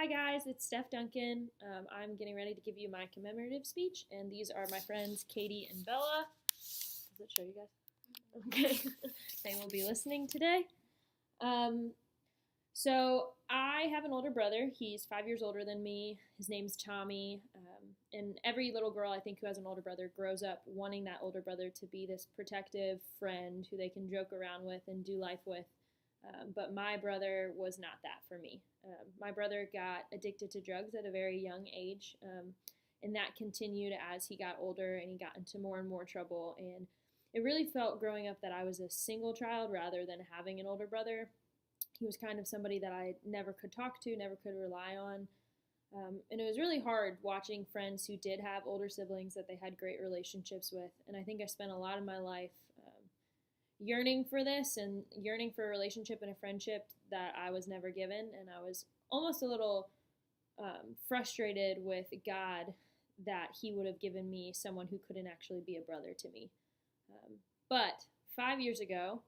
Hi guys, it's Steph Duncan. I'm getting ready to give you my commemorative speech, and these are my friends Katie and Bella. Does it show you guys? Okay, they will be listening today. Um, so I have an older brother. He's 5 years older than me. His name's Tommy. And every little girl I think who has an older brother grows up wanting that older brother to be this protective friend who they can joke around with and do life with. But my brother was not that for me. My brother got addicted to drugs at a very young age, and that continued as he got older and he got into more and more trouble. And it really felt growing up that I was a single child rather than having an older brother. He was kind of somebody that I never could talk to, never could rely on. And it was really hard watching friends who did have older siblings that they had great relationships with. And I think I spent a lot of my life yearning for this and yearning for a relationship and a friendship that I was never given. And I was almost a little frustrated with God that He would have given me someone who couldn't actually be a brother to me. But 5 years ago,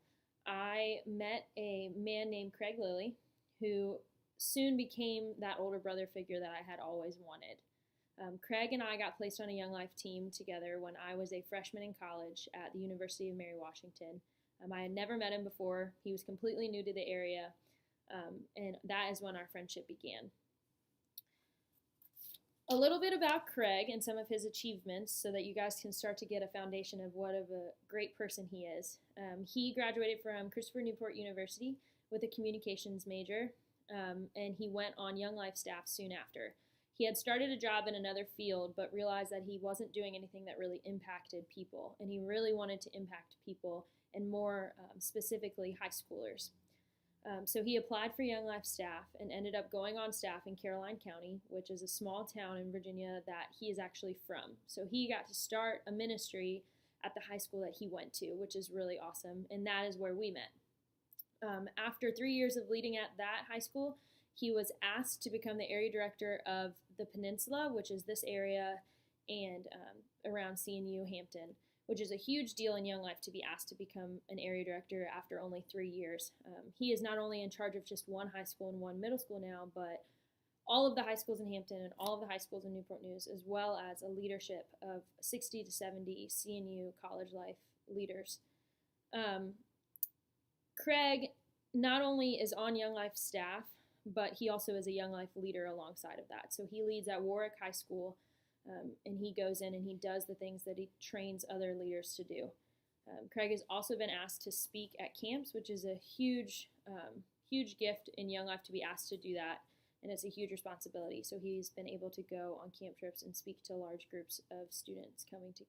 I met a man named Craig Lilly who soon became that older brother figure that I had always wanted. Craig and I got placed on a Young Life team together when I was a freshman in college at the University of Mary Washington. I had never met him before. He was completely new to the area, and that is when our friendship began. A little bit about Craig and some of his achievements so that you guys can start to get a foundation of what of a great person he is. He graduated from Christopher Newport University with a communications major, and he went on Young Life staff soon after. He had started a job in another field but realized that he wasn't doing anything that really impacted people, and he really wanted to impact people, and more specifically high schoolers. So he applied for Young Life staff and ended up going on staff in Caroline County, which is a small town in Virginia that he is actually from. So he got to start a ministry at the high school that he went to, which is really awesome, and that is where we met. After 3 years of leading at that high school, he was asked to become the area director of the Peninsula, which is this area and around CNU Hampton, which is a huge deal in Young Life to be asked to become an area director after only 3 years. He is not only in charge of just one high school and one middle school now, but all of the high schools in Hampton and all of the high schools in Newport News, as well as a leadership of 60 to 70 CNU college life leaders. Craig not only is on Young Life staff, but he also is a Young Life leader alongside of that. So he leads at Warwick High School, and he goes in and he does the things that he trains other leaders to do. Craig has also been asked to speak at camps, which is a huge gift in Young Life to be asked to do that, and it's a huge responsibility. So he's been able to go on camp trips and speak to large groups of students coming to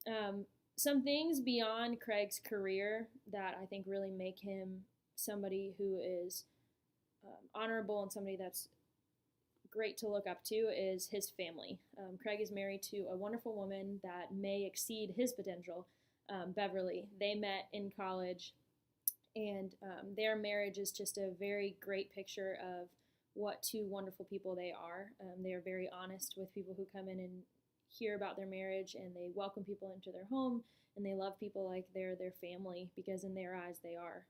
camp. Some things beyond Craig's career that I think really make him somebody who is honorable and somebody that's great to look up to is his family. Craig is married to a wonderful woman that may exceed his potential, Beverly. They met in college, and their marriage is just a very great picture of what two wonderful people they are. They are very honest with people who come in and hear about their marriage, and they welcome people into their home, and they love people like they're their family, because in their eyes they are.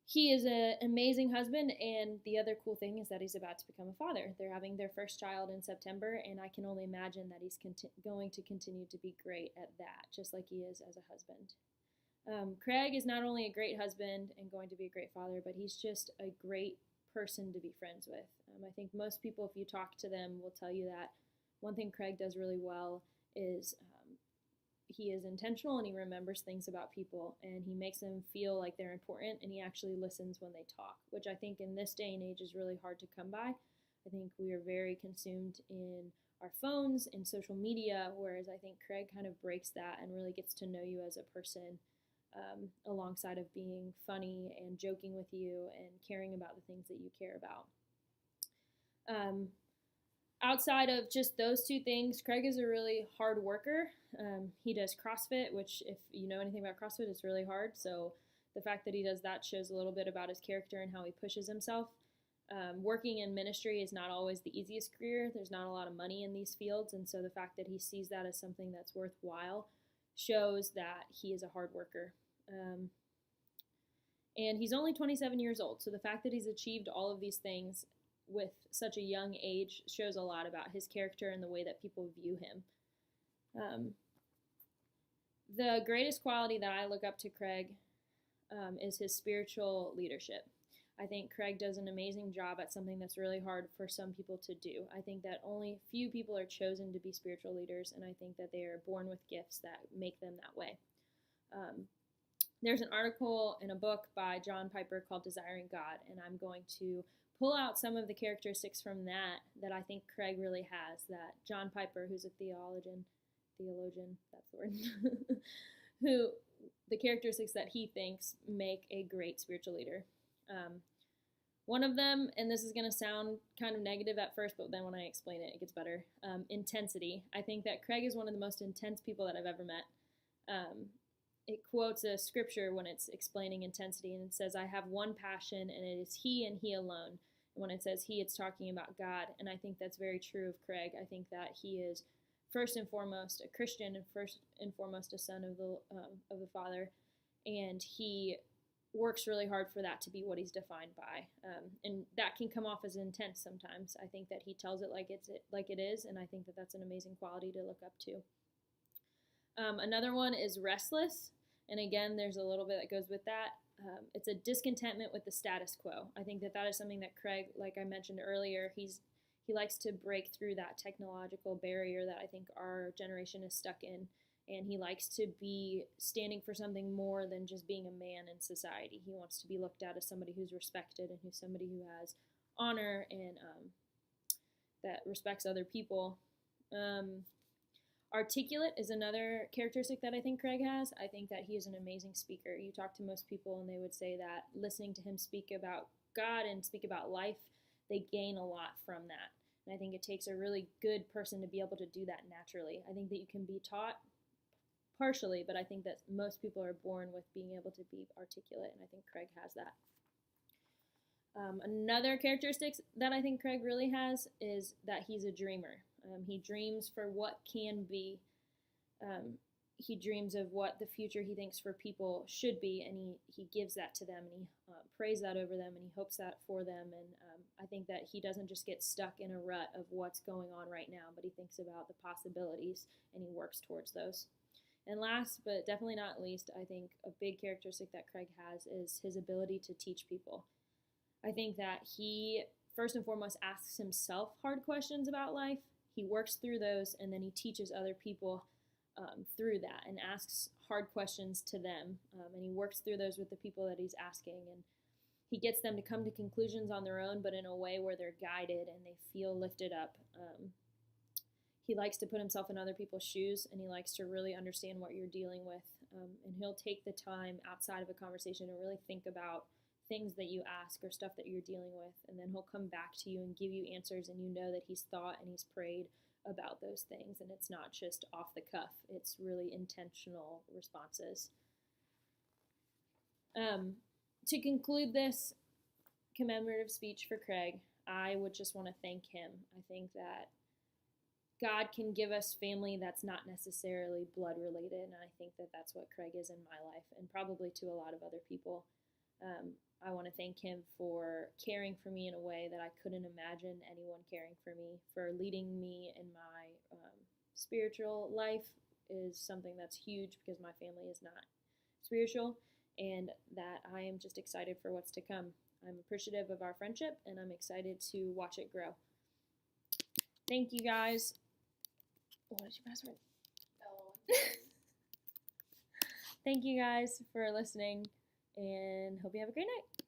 He is an amazing husband, and the other cool thing is that he's about to become a father. They're having their first child in September, and I can only imagine that he's going to continue to be great at that, just like he is as a husband. Craig is not only a great husband and going to be a great father, but he's just a great person to be friends with. I think most people, if you talk to them, will tell you that one thing Craig does really well is he is intentional, and he remembers things about people, and he makes them feel like they're important, and he actually listens when they talk, which I think in this day and age is really hard to come by. I think we are very consumed in our phones and social media, whereas I think Craig kind of breaks that and really gets to know you as a person, alongside of being funny and joking with you and caring about the things that you care about. Outside of just those two things, Craig is a really hard worker. He does CrossFit, which if you know anything about CrossFit, it's really hard. So the fact that he does that shows a little bit about his character and how he pushes himself. Working in ministry is not always the easiest career. There's not a lot of money in these fields, and so the fact that he sees that as something that's worthwhile shows that he is a hard worker. And he's only 27 years old, so the fact that he's achieved all of these things with such a young age shows a lot about his character and the way that people view him. The greatest quality that I look up to Craig is his spiritual leadership. I think Craig does an amazing job at something that's really hard for some people to do. I think that only few people are chosen to be spiritual leaders, and I think that they are born with gifts that make them that way. There's an article in a book by John Piper called Desiring God, and I'm going to pull out some of the characteristics from that I think Craig really has, that John Piper, who's a theologian, that's the word, who the characteristics that he thinks make a great spiritual leader. One of them, and this is going to sound kind of negative at first, but then when I explain it, it gets better. Intensity. I think that Craig is one of the most intense people that I've ever met. It quotes a scripture when it's explaining intensity, and it says, "I have one passion, and it is He and He alone." And when it says He, it's talking about God, and I think that's very true of Craig. I think that he is first and foremost a Christian, and first and foremost a son of the Father, and he works really hard for that to be what he's defined by, and that can come off as intense sometimes. I think that he tells it like it is, and I think that that's an amazing quality to look up to. Another one is restless, and again, there's a little bit that goes with that. It's a discontentment with the status quo. I think that is something that Craig, like I mentioned earlier, he likes to break through that technological barrier that I think our generation is stuck in. And he likes to be standing for something more than just being a man in society. He wants to be looked at as somebody who's respected and who's somebody who has honor and that respects other people. Articulate is another characteristic that I think Craig has. I think that he is an amazing speaker. You talk to most people and they would say that listening to him speak about God and speak about life, they gain a lot from that. And I think it takes a really good person to be able to do that naturally. I think that you can be taught partially, but I think that most people are born with being able to be articulate, and I think Craig has that. Another characteristic that I think Craig really has is that he's a dreamer. He dreams for what can be. He dreams of what the future he thinks for people should be, and he gives that to them, and he prays that over them, and he hopes that for them. And I think that he doesn't just get stuck in a rut of what's going on right now, but he thinks about the possibilities, and he works towards those. And last, but definitely not least, I think a big characteristic that Craig has is his ability to teach people. I think that he, first and foremost, asks himself hard questions about life. He works through those, and then he teaches other people through that and asks hard questions to them. And he works through those with the people that he's asking. And he gets them to come to conclusions on their own, but in a way where they're guided and they feel lifted up. He likes to put himself in other people's shoes, and he likes to really understand what you're dealing with. And he'll take the time outside of a conversation to really think about things that you ask or stuff that you're dealing with, and then he'll come back to you and give you answers, and you know that he's thought and he's prayed about those things, and it's not just off the cuff. It's really intentional responses. To conclude this commemorative speech for Craig, I would just want to thank him. I think that God can give us family that's not necessarily blood related, and I think that that's what Craig is in my life, and probably to a lot of other people. I want to thank him for caring for me in a way that I couldn't imagine anyone caring for me, for leading me in my spiritual life is something that's huge because my family is not spiritual, and that I am just excited for what's to come. I'm appreciative of our friendship, and I'm excited to watch it grow. Thank you guys. What is your password? Thank you guys for listening, and hope you have a great night.